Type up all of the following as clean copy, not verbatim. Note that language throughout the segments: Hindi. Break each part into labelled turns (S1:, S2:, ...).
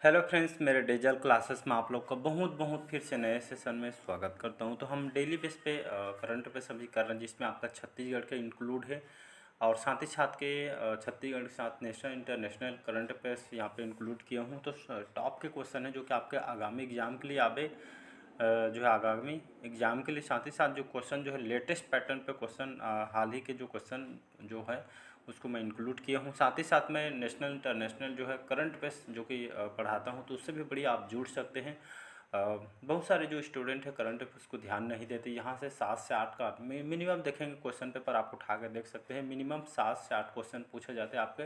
S1: हेलो फ्रेंड्स, मेरे डेजल क्लासेस में आप लोग का बहुत फिर से नए सेशन में स्वागत करता हूं। तो हम डेली बेस पे करंट अफेयर्स अभी कर रहे हैं, जिसमें आपका छत्तीसगढ़ के इंक्लूड है और साथ ही साथ के छत्तीसगढ़ के साथ नेशनल इंटरनेशनल करंट अफेयर्स यहाँ पे इंक्लूड किया हूँ। तो टॉप के क्वेश्चन है जो कि आपके आगामी एग्जाम के लिए जो है आगामी एग्जाम के लिए, साथ ही साथ जो क्वेश्चन जो है लेटेस्ट पैटर्न पे क्वेश्चन, हाल ही के जो क्वेश्चन जो है उसको मैं इंक्लूड किया हूँ। साथ ही साथ मैं नेशनल इंटरनेशनल जो है करंट अफेयर्स जो कि पढ़ाता हूँ, तो उससे भी बढ़िया आप जुड़ सकते हैं। बहुत सारे जो स्टूडेंट है करंट अफेयर्स को ध्यान नहीं देते। यहाँ से 7 से 8 का मिनिमम देखेंगे क्वेश्चन पेपर, आप उठा कर देख सकते हैं। मिनिमम 7 से 8 क्वेश्चन पूछे जाते हैं, आपके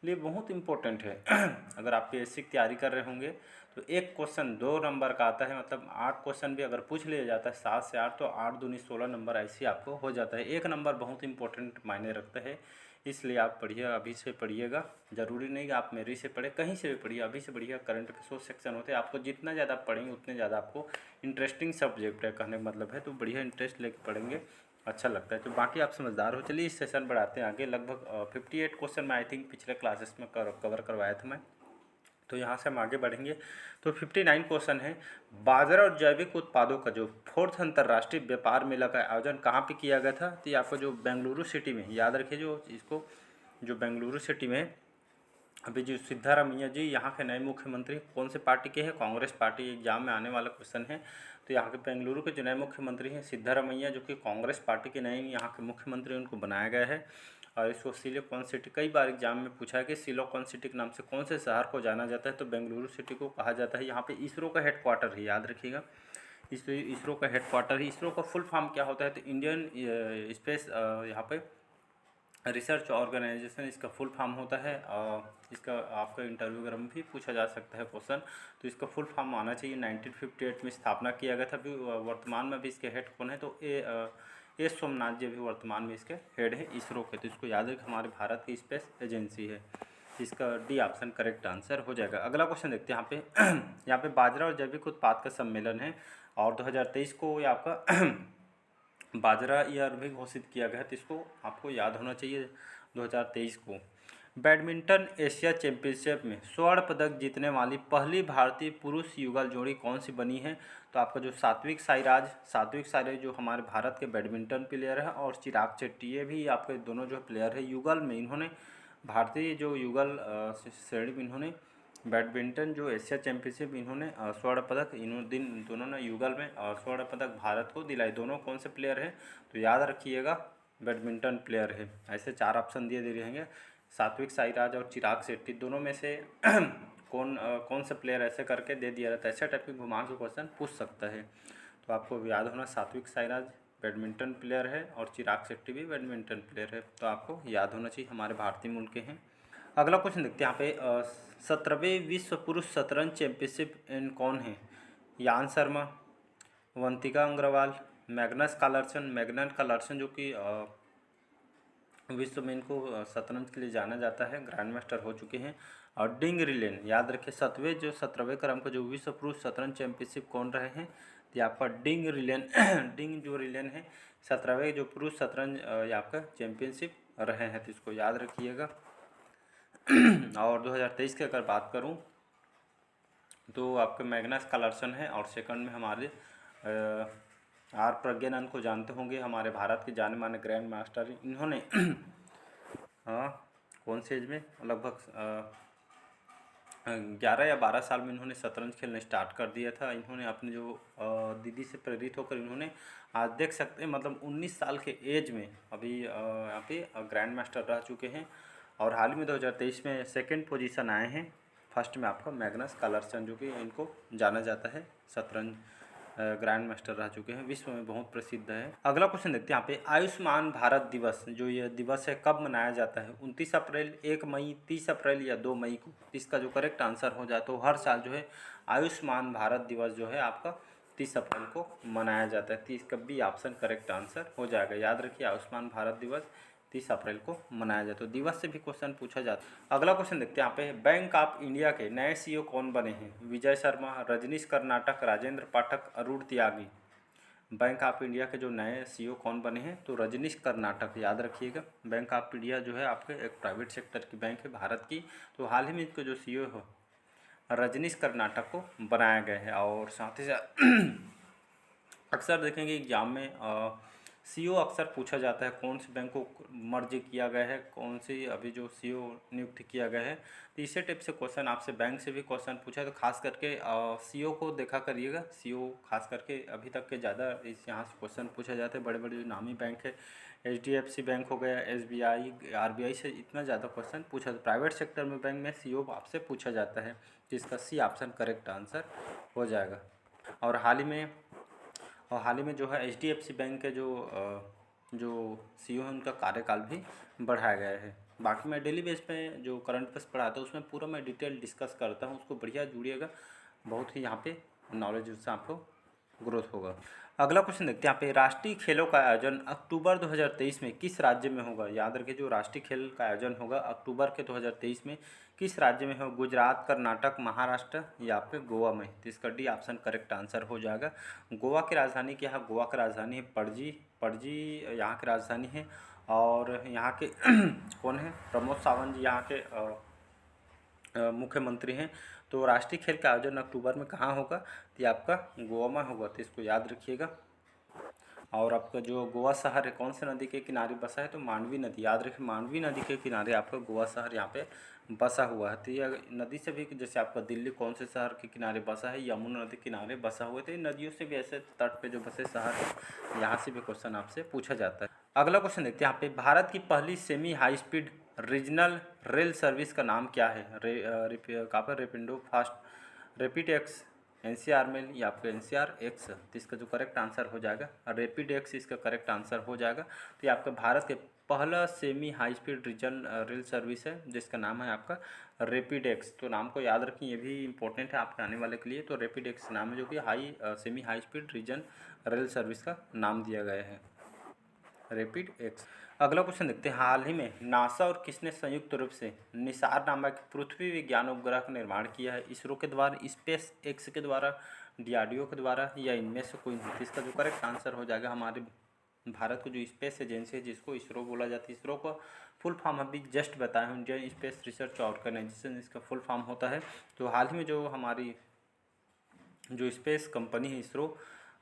S1: लिए बहुत इंपॉर्टेंट है। अगर आप पीएससी की तैयारी कर रहे होंगे तो एक क्वेश्चन 2 नंबर का आता है, मतलब 8 क्वेश्चन भी अगर पूछ लिया जाता है 7 से 8, तो 8 दूनी 16 नंबर ऐसे आपको हो जाता है। एक नंबर बहुत इंपॉर्टेंट मायने रखता है, इसलिए आप पढ़िए, अभी से पढ़िएगा। ज़रूरी नहीं कि आप मेरी से पढ़े, कहीं से भी पढ़िए, अभी से पढ़िए। करंट अफेयर्स सेक्शन होते हैं, आपको जितना ज़्यादा पढ़ेंगे उतने ज़्यादा आपको इंटरेस्टिंग सब्जेक्ट है, कहने का मतलब है। तो बढ़िया इंटरेस्ट लेके पढ़ेंगे, अच्छा लगता है। तो बाकी आप समझदार हो। चलिए इस सेशन बढ़ाते हैं आगे। लगभग 58 क्वेश्चन मैं आई थिंक पिछले क्लासेस में कवर करवाया था मैं। तो यहाँ से हम आगे बढ़ेंगे। तो 59 क्वेश्चन है, बाजरा और जैविक उत्पादों का जो 4th अंतर्राष्ट्रीय व्यापार मेला का आयोजन कहाँ पे किया गया था? तो ये आपको जो बेंगलुरु सिटी में, याद रखिए जो इसको, जो बेंगलुरु सिटी में अभी जो सिद्धारमैया जी यहाँ के नए मुख्यमंत्री कौन से पार्टी के हैं? कांग्रेस पार्टी। एग्जाम में आने वाला क्वेश्चन है। तो यहाँ के बेंगलुरु के जो नए मुख्यमंत्री हैं सिद्धारमैया, जो कि कांग्रेस पार्टी के नए यहाँ के मुख्यमंत्री, उनको बनाया गया है। और इसको सिलिकॉन सिटी, कई बार एग्जाम में पूछा है कि सिलिकॉन सिटी के नाम से कौन से शहर को जाना जाता है? तो बेंगलुरु सिटी को कहा जाता है। यहाँ पे इसरो का हेडक्वार्टर है, याद रखिएगा। इसरो का हेडक्वार्टर है। इसरो का फुल फॉर्म क्या होता है? तो इंडियन स्पेस यहाँ पे रिसर्च ऑर्गेनाइजेशन इसका फुल फॉर्म होता है। इसका आपका इंटरव्यू वगैरह में भी पूछा जा सकता है क्वेश्चन। तो इसका फुल फॉर्म आना चाहिए। 1958 में स्थापना किया गया था। अभी वर्तमान में भी इसके हेड कौन है? तो ए सोमनाथ जी भी वर्तमान में इसके हेड है इसरो के। तो इसको याद रखें, हमारे भारत की स्पेस एजेंसी है। इसका डी ऑप्शन करेक्ट आंसर हो जाएगा। अगला क्वेश्चन देखते हैं। यहाँ पे यहाँ पे बाजरा और जैविक उत्पाद का सम्मेलन है और 2023 को ये आपका बाजरा ईयर भी घोषित किया गया है। तो इसको आपको याद होना चाहिए 2023 को। बैडमिंटन एशिया चैंपियनशिप में स्वर्ण पदक जीतने वाली पहली भारतीय पुरुष युगल जोड़ी कौन सी बनी है? तो आपका जो सात्विक साईराज जो हमारे भारत के बैडमिंटन प्लेयर है, और चिराग शेट्टी, ये भी आपके दोनों जो प्लेयर है युगल में, इन्होंने भारतीय जो युगल श्रेणी में इन्होंने बैडमिंटन जो एशिया चैंपियनशिप इन्होंने स्वर्ण पदक, दोनों ने युगल में स्वर्ण पदक भारत को दिलाई। दोनों कौन से प्लेयर हैं? तो याद रखिएगा बैडमिंटन प्लेयर है। ऐसे 4 ऑप्शन दिए रहेंगे, सात्विक साईराज और चिराग शेट्टी, दोनों में से कौन से प्लेयर, ऐसे करके दे दिया रहता है। ऐसे टाइप के घुमा के क्वेश्चन पूछ सकता है। तो आपको याद होना, सात्विक साईराज बैडमिंटन प्लेयर है और चिराग शेट्टी भी बैडमिंटन प्लेयर है। तो आपको याद होना चाहिए, हमारे भारतीय मूल के हैं। अगला क्वेश्चन देखते हैं। यहाँ पे 17वें विश्व पुरुष शतरंज चैंपियनशिप इन कौन है? यान शर्मा, वंतिका अग्रवाल, मैग्नस कार्लसन जो कि विश्व में इनको शतरंज के लिए जाना जाता है, ग्रैंड मास्टर हो चुके हैं। और डिंग रिलेन, याद रखें 17वें क्रम का जो विश्व पुरुष शतरंज चैंपियनशिप कौन रहे हैं? तो आपका डिंग रिलेन डिंग जो रिलेन है 17वें जो पुरुष शतरंज आपका चैंपियनशिप रहे हैं। तो इसको याद रखिएगा। और 2023 की अगर बात करूं तो आपके मैग्नस कार्लसन है, और सेकंड में हमारे आर प्रज्ञानंद को जानते होंगे, हमारे भारत के जाने माने ग्रैंड मास्टर। इन्होंने कौन से एज में, लगभग 11 या 12 साल में इन्होंने शतरंज खेलना स्टार्ट कर दिया था। इन्होंने अपने जो दीदी से प्रेरित होकर इन्होंने आज देख सकते हैं, मतलब 19 साल के एज में अभी यहाँ पे ग्रैंड मास्टर रह चुके हैं। और हाल ही में 2023 में सेकंड पोजीशन आए हैं। फर्स्ट में आपका मैग्नस कार्लसन, जो कि इनको जाना जाता है शतरंज ग्रैंड मास्टर रह चुके हैं, विश्व में बहुत प्रसिद्ध है। अगला क्वेश्चन देखते हैं। यहाँ पे आयुष्मान भारत दिवस, जो ये दिवस है कब मनाया जाता है? 29 अप्रैल, 1 मई, 30 अप्रैल या 2 मई को? इसका जो करेक्ट आंसर हो जाए तो हर साल जो है आयुष्मान भारत दिवस जो है आपका 30 अप्रैल को मनाया जाता है। 30 का भी ऑप्शन करेक्ट आंसर हो जाएगा। याद रखिए आयुष्मान भारत दिवस 30 अप्रैल को मनाया जाता है। तो दिवस से भी क्वेश्चन पूछा जाता है। अगला क्वेश्चन देखते हैं। यहाँ पे बैंक ऑफ इंडिया के नए सीईओ कौन बने हैं? विजय शर्मा, रजनीश कर्नाटक, राजेंद्र पाठक, अरुण त्यागी। बैंक ऑफ इंडिया के जो नए सीईओ कौन बने हैं? तो रजनीश कर्नाटक, याद रखिएगा। बैंक ऑफ इंडिया जो है आपके एक प्राइवेट सेक्टर की बैंक है भारत की। तो हाल ही में इसके जो सीईओ हो रजनीश कर्नाटक को बनाया गया है। और साथ ही साथ अक्सर देखेंगे एग्जाम में सीईओ अक्सर पूछा जाता है कौन से बैंक को मर्ज किया गया है, कौन सी अभी जो सीईओ नियुक्त किया गया है। तो इसी टाइप से क्वेश्चन आपसे बैंक से भी क्वेश्चन पूछा है, तो खास करके सीईओ को देखा करिएगा। सीईओ खास करके अभी तक के ज़्यादा इस यहाँ से क्वेश्चन पूछा जाता है। बड़े बड़े जो नामी बैंक है, एचडीएफसी बैंक हो गया, एसबीआई, आरबीआई से इतना ज़्यादा क्वेश्चन पूछा। प्राइवेट सेक्टर में बैंक में सीईओ आपसे पूछा जाता है, जिसका सी ऑप्शन करेक्ट आंसर हो जाएगा। और हाल ही में जो है एचडीएफसी बैंक के जो सीईओ है उनका कार्यकाल भी बढ़ाया गया है। बाकी मैं डेली बेस पे जो करंट अफेयर्स पढ़ाता हूँ उसमें पूरा मैं डिटेल डिस्कस करता हूँ, उसको बढ़िया जुड़िएगा, बहुत ही यहाँ पे नॉलेज उससे आपको ग्रोथ होगा। अगला क्वेश्चन देखते हैं यहाँ पे, राष्ट्रीय खेलों का आयोजन अक्टूबर 2023 में किस राज्य में होगा। याद रखिए जो राष्ट्रीय खेल का आयोजन होगा अक्टूबर के 2023 में किस राज्य में होगा। गुजरात, कर्नाटक, महाराष्ट्र या फिर गोवा में। तो इसका डी ऑप्शन करेक्ट आंसर हो जाएगा। गोवा की राजधानी क्या है, गोवा की राजधानी है पणजी यहाँ की राजधानी है। और यहाँ के कौन है, प्रमोद सावंत जी यहाँ के मुख्यमंत्री हैं। तो राष्ट्रीय खेल का आयोजन अक्टूबर में कहाँ होगा, तो ये आपका गोवा में होगा, तो इसको याद रखिएगा। और आपका जो गोवा शहर है कौन से नदी के किनारे बसा है, तो मांडवी नदी, याद रखें मांडवी नदी के किनारे आपका गोवा शहर यहाँ पे बसा हुआ है। तो ये नदी से भी, जैसे आपका दिल्ली कौन से शहर के किनारे बसा है, यमुना नदी के किनारे बसा हुआ है। तो नदियों से भी ऐसे तट पे जो बसे शहर है, यहाँ से भी क्वेश्चन आपसे पूछा जाता है। अगला क्वेश्चन देखते हैं यहाँ पे, भारत की पहली semi high speed regional rail service का नाम क्या है। कहाँ पर, Rapido fast, rapid x, NCR में या फिर एनसीआर एक्स। तो इसका जो करेक्ट आंसर हो जाएगा रैपिड एक्स, इसका करेक्ट आंसर हो जाएगा। तो ये आपका भारत के पहला semi high speed region rail service है, जिसका नाम है आपका रैपिड एक्स। तो नाम को याद रखें, ये भी इंपॉर्टेंट है आपके आने वाले के लिए। तो रैपिड एक्स नाम है जो कि semi high speed region rail service का नाम दिया गया है, रैपिड एक्स। अगला क्वेश्चन देखते हैं, हाल ही में नासा और किसने संयुक्त रूप से निसार नामक पृथ्वी विज्ञान उपग्रह का निर्माण किया है। इसरो के द्वारा, स्पेस एक्स के द्वारा, डीआरडीओ के द्वारा, या इनमें से कोई नहीं। इसका जो करेक्ट आंसर हो जाएगा, हमारे भारत को जो स्पेस एजेंसी है जिसको इसरो बोला जाता है, इसरो का फुल फॉर्म अभी जस्ट बताया हूँ, इंडियन स्पेस रिसर्च ऑर्गेनाइजेशन इसका फुल फॉर्म होता है। तो हाल ही में जो हमारी जो स्पेस कंपनी है इसरो,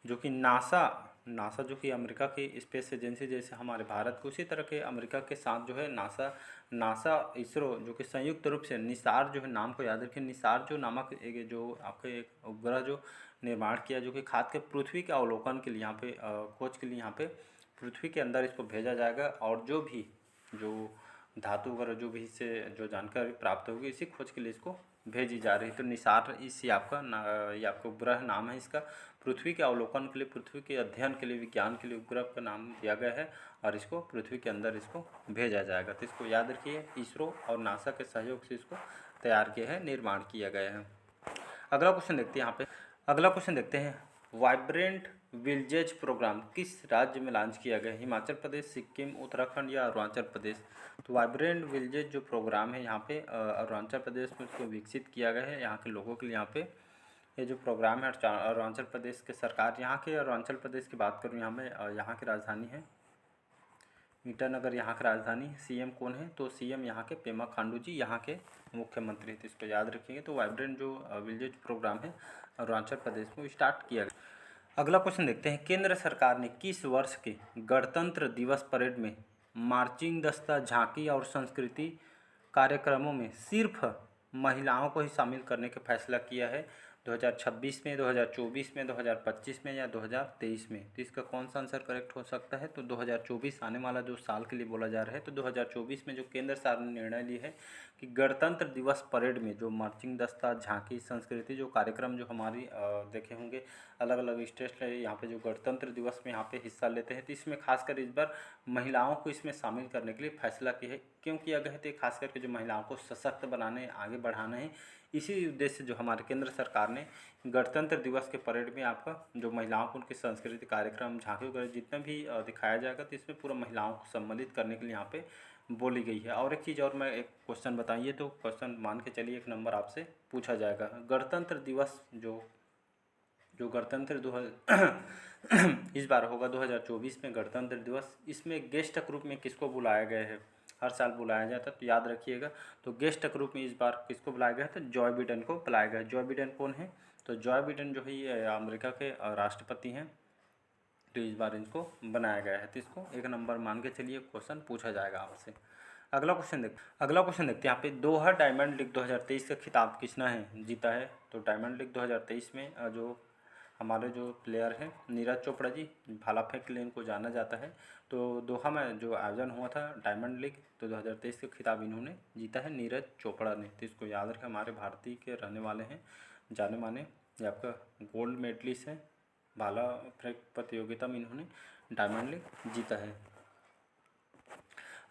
S1: जो कि नासा जो कि अमेरिका की स्पेस एजेंसी, जैसे हमारे भारत को, उसी तरह के अमेरिका के साथ जो है नासा इसरो, जो कि संयुक्त रूप से निसार जो है, नाम को याद रखें, निसार जो नामक एक जो आपके एक उपग्रह जो निर्माण किया, जो कि खाद के पृथ्वी के अवलोकन के लिए यहाँ पे खोज के लिए यहाँ पे पृथ्वी के अंदर इसको भेजा जाएगा। और जो धातु वगैरह जो भी इससे जो जानकारी प्राप्त होगी, इसी खोज के लिए इसको भेजी जा रही है। तो निसार इसी ये आपका उपग्रह नाम है इसका। पृथ्वी के अवलोकन के लिए, पृथ्वी के अध्ययन के लिए, विज्ञान के लिए उपग्रह का नाम दिया गया है, और इसको पृथ्वी के अंदर इसको भेजा जाएगा। तो इसको याद रखिए, इसरो और नासा के सहयोग से इसको तैयार किया है, निर्माण किया गया है। अगला क्वेश्चन देखते हैं यहाँ पे, अगला क्वेश्चन देखते हैं, वाइब्रेंट विलेज प्रोग्राम किस राज्य में लॉन्च किया गया है। हिमाचल प्रदेश, सिक्किम, उत्तराखंड या अरुणाचल प्रदेश। तो वाइब्रेंट विलेज जो प्रोग्राम है यहाँ पे अरुणाचल प्रदेश में इसको विकसित किया गया है, यहाँ के लोगों के लिए। यहाँ पे ये जो प्रोग्राम है अरुणाचल प्रदेश के सरकार, यहाँ के अरुणाचल प्रदेश की बात करूँ, यहाँ में यहाँ की राजधानी है ईटानगर, यहाँ की राजधानी। सीएम कौन है, तो सीएम यहाँ के पेमा खांडू जी यहाँ के मुख्यमंत्री, तो इसको याद रखेंगे। तो वाइब्रेंट जो विलेज प्रोग्राम है अरुणाचल प्रदेश में स्टार्ट किया गया। अगला क्वेश्चन देखते हैं, केंद्र सरकार ने किस वर्ष के गणतंत्र दिवस परेड में मार्चिंग दस्ता, झांकी और संस्कृति कार्यक्रमों में सिर्फ महिलाओं को ही शामिल करने का फैसला किया है। 2026 में, 2024 में, 2025 में या 2023 में। तो इसका कौन सा आंसर करेक्ट हो सकता है, तो 2024 आने वाला जो साल के लिए बोला जा रहा है। तो 2024 में जो केंद्र सरकार ने निर्णय लिया है कि गणतंत्र दिवस परेड में जो मार्चिंग दस्ता, झांकी, संस्कृति जो कार्यक्रम जो हमारी देखे होंगे, अलग अलग स्टेट यहाँ पे जो गणतंत्र दिवस में यहाँ पे हिस्सा लेते हैं, तो इसमें खासकर इस बार महिलाओं को इसमें शामिल करने के लिए फैसला किया है। क्यों किया गया है, तो खास करके जो महिलाओं को सशक्त बनाने, आगे बढ़ाना है, इसी उद्देश्य से जो हमारे केंद्र सरकार ने गणतंत्र दिवस के परेड में आपका जो महिलाओं को उनके सांस्कृतिक कार्यक्रम, झांकी वगैरह जितना भी दिखाया जाएगा, तो इसमें पूरा महिलाओं को सम्मिलित करने के लिए यहाँ पे बोली गई है। और एक चीज़ और, मैं एक क्वेश्चन बताइए, तो क्वेश्चन मान के चलिए 1 नंबर आपसे पूछा जाएगा। गणतंत्र दिवस जो गणतंत्र इस बार होगा 2024 में गणतंत्र दिवस, इसमें गेस्ट के रूप में किसको बुलाया गया है। हर साल बुलाया जाता है, तो याद रखिएगा। तो गेस्ट के रूप में इस बार किसको बुलाया गया? तो जॉय बिडेन को बुलाया गया। जॉय बिडेन कौन है? तो जॉय बिडेन जो है ये अमेरिका के राष्ट्रपति हैं, तो इस बार इनको बनाया गया है। तो इसको 1 नंबर मान के चलिए, क्वेश्चन पूछा जाएगा आपसे। अगला क्वेश्चन देखते हैं यहाँ पे। दोहा डायमंड लीग 2023 का खिताब किसने है जीता है? तो डायमंड लीग 2023 में जो हमारे जो प्लेयर हैं नीरज चोपड़ा जी, भाला फेंक के लिए इनको जाना जाता है। तो दोहा में जो आयोजन हुआ था डायमंड लीग, तो 2023 का खिताब इन्होंने जीता है, नीरज चोपड़ा ने। तो इसको याद रखें, हमारे भारतीय के रहने वाले हैं, जाने माने, ये आपका गोल्ड मेडलिस्ट हैं। भाला फेंक प्रतियोगिता में इन्होंने डायमंड लीग जीता है।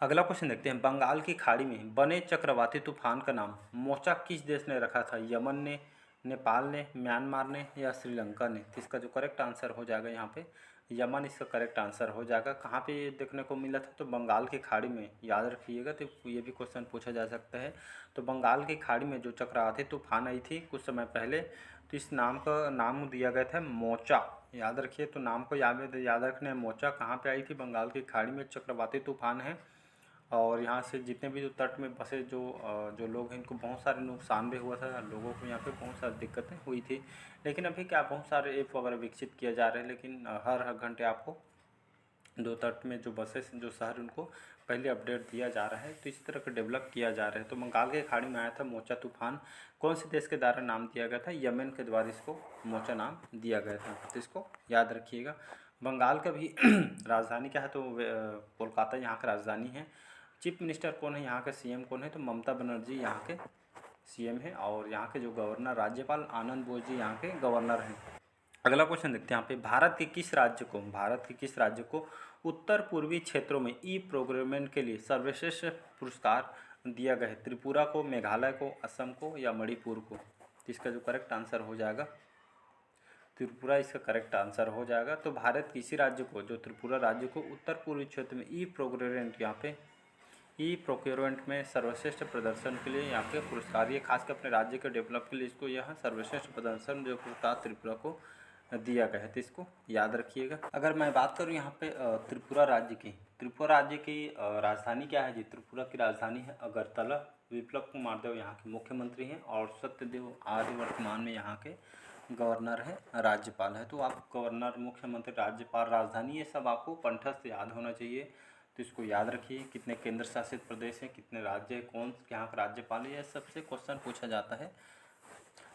S1: अगला क्वेश्चन देखते हैं। बंगाल की खाड़ी में बने चक्रवाती तूफान का नाम मोचा किस देश ने रखा था? यमन ने, नेपाल ने, म्यांमार ने या श्रीलंका ने? तो इसका जो करेक्ट आंसर हो जाएगा यहाँ पे यमन इसका करेक्ट आंसर हो जाएगा। कहाँ पे ये देखने को मिला था? तो बंगाल की खाड़ी में, याद रखिएगा, तो ये भी क्वेश्चन पूछा जा सकता है। तो बंगाल की खाड़ी में जो चक्रवाती तूफान आई थी कुछ समय पहले, तो इस नाम का नाम दिया गया था मोचा, याद रखिए। तो नाम को याद रखना है, मोचा कहाँ पे आई थी? बंगाल की खाड़ी में चक्रवाती तूफान है, और यहाँ से जितने भी जो तट में बसे जो लोग हैं, इनको बहुत सारे नुकसान भी हुआ था, लोगों को यहाँ पे बहुत सारी दिक्कतें हुई थी। लेकिन अभी क्या बहुत सारे ऐप वगैरह विकसित किए जा रहे हैं, लेकिन हर घंटे आपको दो तट में जो बसेस जो शहर उनको पहले अपडेट दिया जा रहा है। तो इस तरह का डेवलप किया जा रहा है। तो बंगाल के खाड़ी में आया था मोचा तूफान, कौन से देश के द्वारा नाम दिया गया था? यमन के द्वारा इसको मोचा नाम दिया गया था। तो इसको याद रखिएगा। बंगाल का भी राजधानी क्या है? तो कोलकाता यहाँ का राजधानी है। चीफ मिनिस्टर कौन है यहाँ के? सीएम कौन है? तो ममता बनर्जी यहाँ के सीएम है, और यहाँ के जो गवर्नर राज्यपाल आनंद बोस जी यहाँ के गवर्नर हैं। अगला क्वेश्चन देखते हैं यहाँ पे। भारत के किस राज्य को उत्तर पूर्वी क्षेत्रों में ई प्रोक्योरमेंट के लिए सर्वश्रेष्ठ पुरस्कार दिया गया है? त्रिपुरा को, मेघालय को, असम को या मणिपुर को? तो इसका जो करेक्ट आंसर हो जाएगा त्रिपुरा इसका करेक्ट आंसर हो जाएगा। तो भारत किसी राज्य को, जो त्रिपुरा राज्य को उत्तर पूर्वी क्षेत्र में ई प्रोक्योरमेंट, यहाँ पे ई प्रोक्योरमेंट में सर्वश्रेष्ठ प्रदर्शन के लिए यहाँ पे पुरस्कार, ये खासकर अपने राज्य के डेवलप के लिए इसको यहाँ सर्वश्रेष्ठ प्रदर्शन जो पुरस्कार त्रिपुरा को दिया गया है। तो इसको याद रखिएगा। अगर मैं बात करूँ यहाँ पे त्रिपुरा राज्य की राजधानी क्या है जी? त्रिपुरा की राजधानी है अगरतला। विप्लव कुमार देव यहाँ के मुख्यमंत्री हैं, और सत्यदेव आर्य वर्तमान में यहाँ के गवर्नर है, राज्यपाल है। तो आप गवर्नर, मुख्यमंत्री, राज्यपाल, राजधानी, ये सब आपको कंठस्थ याद होना चाहिए। तो इसको याद रखिए। कितने केंद्र शासित प्रदेश हैं, कितने राज्य हैं, कौन यहाँ का राज्यपाल है, यह सबसे क्वेश्चन पूछा जाता है।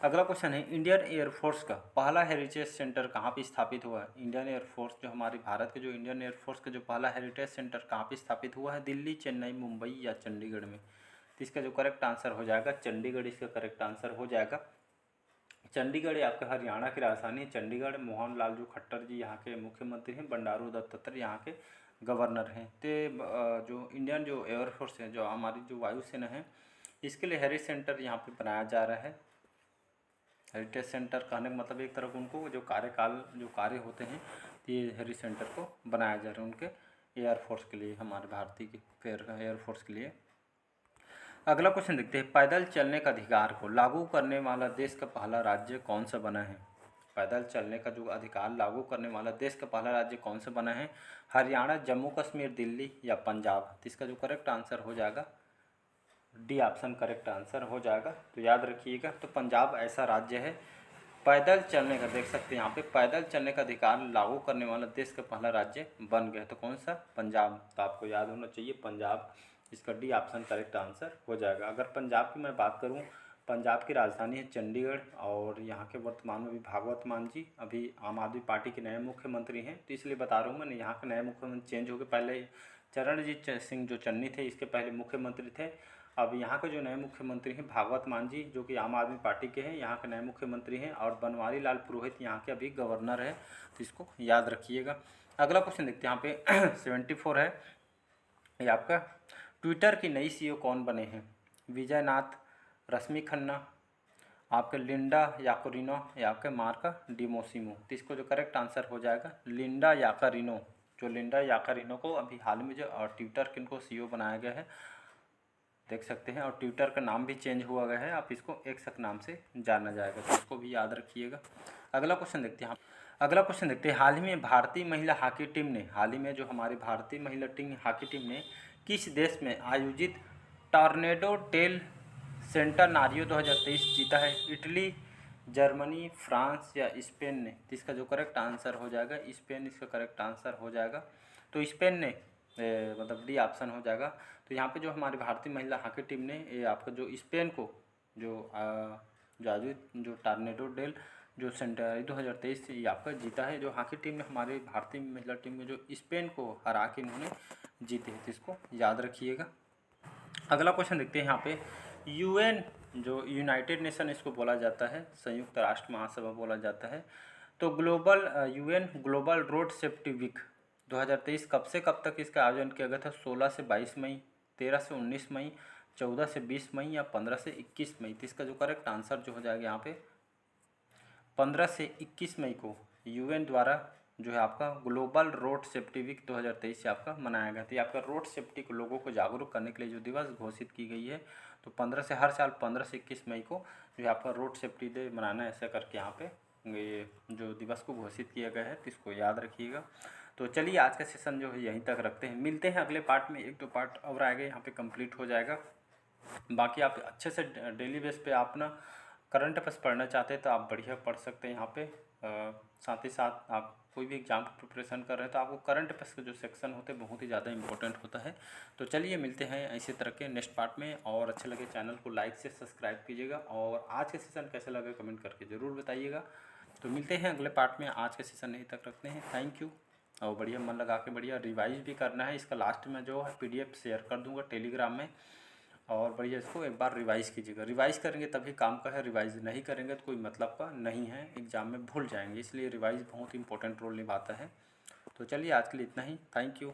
S1: अगला क्वेश्चन है। इंडियन एयरफोर्स का पहला हेरिटेज सेंटर कहाँ पे स्थापित हुआ है? इंडियन एयरफोर्स जो हमारे भारत के जो इंडियन एयरफोर्स का जो पहला हेरिटेज सेंटर कहाँ पे स्थापित हुआ है? दिल्ली, चेन्नई, मुंबई या चंडीगढ़ में? तो इसका जो करेक्ट आंसर हो जाएगा चंडीगढ़ इसका करेक्ट आंसर हो जाएगा। चंडीगढ़ आपके हरियाणा की राजधानी है चंडीगढ़। मोहन लाल जो खट्टर जी यहाँ के मुख्यमंत्री हैं, बंडारू दत्तात्रेय यहाँ के गवर्नर हैं। तो जो इंडियन जो एयरफोर्स है, जो हमारी जो वायुसेना है, इसके लिए हेरिटेज सेंटर यहाँ पे बनाया जा रहा है। हेरिटेज सेंटर कहने का मतलब एक तरफ उनको जो कार्य होते हैं, तो ये हेरिटेज सेंटर को बनाया जा रहा है उनके एयरफोर्स के लिए, हमारे भारतीय के एयरफोर्स के लिए। अगला क्वेश्चन देखते हैं। पैदल चलने का अधिकार को लागू करने वाला देश का पहला राज्य कौन सा बना है? पैदल चलने का जो अधिकार लागू करने वाला देश का पहला राज्य कौन सा बना है? हरियाणा, जम्मू कश्मीर, दिल्ली या पंजाब? तो इसका जो करेक्ट आंसर हो जाएगा डी ऑप्शन करेक्ट आंसर हो जाएगा। तो याद रखिएगा। तो पंजाब ऐसा राज्य है पैदल चलने का, देख सकते हैं यहाँ पे, पैदल चलने का अधिकार लागू करने वाला देश का पहला राज्य बन गया। तो कौन सा? पंजाब। तो आपको याद होना चाहिए पंजाब, इसका डी ऑप्शन करेक्ट आंसर हो जाएगा। अगर पंजाब की मैं बात करूँ, पंजाब की राजधानी है चंडीगढ़, और यहाँ के वर्तमान में भी भागवत मान जी अभी आम आदमी पार्टी के नए मुख्यमंत्री हैं। तो इसलिए बता रहा हूँ मैंने, यहाँ के नए मुख्यमंत्री चेंज हो गए। पहले चरणजीत सिंह जो चन्नी थे, इसके पहले मुख्यमंत्री थे। अब यहाँ के जो नए मुख्यमंत्री हैं भागवत मान जी, जो कि आम आदमी पार्टी के हैं, यहाँ के नए मुख्यमंत्री हैं, और बनवारी लाल पुरोहित यहाँ के अभी गवर्नर है। तो इसको याद रखिएगा। अगला क्वेश्चन देखते हैं यहाँ पे 74 है। ये आपका ट्विटर की नई सीईओ कौन बने हैं? विजय नाथ, रश्मि खन्ना, आपके लिंडा याकोरिनो या आपके मार्क डिमोसिमो? तो इसको जो करेक्ट आंसर हो जाएगा लिंडा याकोरिनो। जो लिंडा याकोरिनो को अभी हाल में जो ट्विटर के इनको सीईओ बनाया गया है, देख सकते हैं, और ट्विटर का नाम भी चेंज हुआ गया है, आप इसको एक्स के नाम से जाना जाएगा। तो इसको भी याद रखिएगा। अगला क्वेश्चन देखते हैं। हाल ही में जो हमारी भारतीय महिला टीम हाकी टीम ने किस देश में आयोजित टॉर्नेडो डेल सेंटेनारियो 2023 जीता है? इटली, जर्मनी, फ्रांस या स्पेन ने? तो इसका जो करेक्ट आंसर हो जाएगा स्पेन, इसका करेक्ट आंसर हो जाएगा। तो स्पेन ने मतलब डी ऑप्शन हो जाएगा। तो यहाँ पे जो हमारी भारतीय महिला हॉकी टीम ने ये आपका जो स्पेन को जो जो टॉर्नेडो डेल जो सेंटेनारियो 2023 ये आपका जीता है। जो हॉकी टीम ने हमारी भारतीय महिला टीम में जो स्पेन को हरा के इन्होंने जीते हैं, तो इसको याद रखिएगा। अगला क्वेश्चन देखते हैं यहाँ पे। यूएन जो यूनाइटेड नेशन इसको बोला जाता है, संयुक्त राष्ट्र महासभा बोला जाता है। तो UN global road safety week 2023 कब से कब तक इसका आयोजन किया गया था? 16 से 22 मई, 13 से 19 मई, 14 से 20 मई या 15 से 21 मई? तो इसका जो करेक्ट आंसर जो हो जाएगा यहाँ पे 15 से 21 मई को यूएन द्वारा जो है आपका ग्लोबल रोड सेफ्टी वीक 2023 से आपका मनाया गया था। ये आपका रोड सेफ्टी को लोगों को जागरूक करने के लिए जो दिवस घोषित की गई है। तो 15 से हर साल 15 से 21 मई को जो है आपका रोड सेफ्टी डे मनाना है, ऐसा करके यहाँ पे ये जो दिवस को घोषित किया गया है, तो इसको याद रखिएगा। तो चलिए आज का सेशन जो है यहीं तक रखते हैं, मिलते हैं अगले पार्ट में। 1-2 पार्ट और आएगा यहाँ पे कंप्लीट हो जाएगा। बाकी आप अच्छे से डेली बेस पे आप ना करंट अफेयर्स पढ़ना चाहते हैं तो आप बढ़िया पढ़ सकते हैं यहाँ पे। साथ ही साथ आप कोई भी एग्जाम की प्रिपरेशन कर रहे हैं तो आपको करंट अफेयर्स के जो सेक्शन होते हैं बहुत ही ज़्यादा इंपॉर्टेंट होता है। तो चलिए मिलते हैं इसी तरह के नेक्स्ट पार्ट में। और अच्छे लगे चैनल को लाइक से सब्सक्राइब कीजिएगा और आज के सेशन कैसे लगे कमेंट करके ज़रूर बताइएगा। तो मिलते हैं अगले पार्ट में, आज के सेशन यहीं तक रखते हैं। Thank you. और बढ़िया मन लगा के बढ़िया रिवाइज भी करना है। इसका लास्ट में जो है PDF शेयर कर दूँगा टेलीग्राम में, और बढ़िया इसको एक बार रिवाइज़ कीजिएगा। रिवाइज़ करेंगे तभी काम का है, रिवाइज़ नहीं करेंगे तो कोई मतलब का नहीं है, एग्ज़ाम में भूल जाएंगे। इसलिए रिवाइज़ बहुत इंपॉर्टेंट रोल निभाता है। तो चलिए आज के लिए इतना ही। Thank you.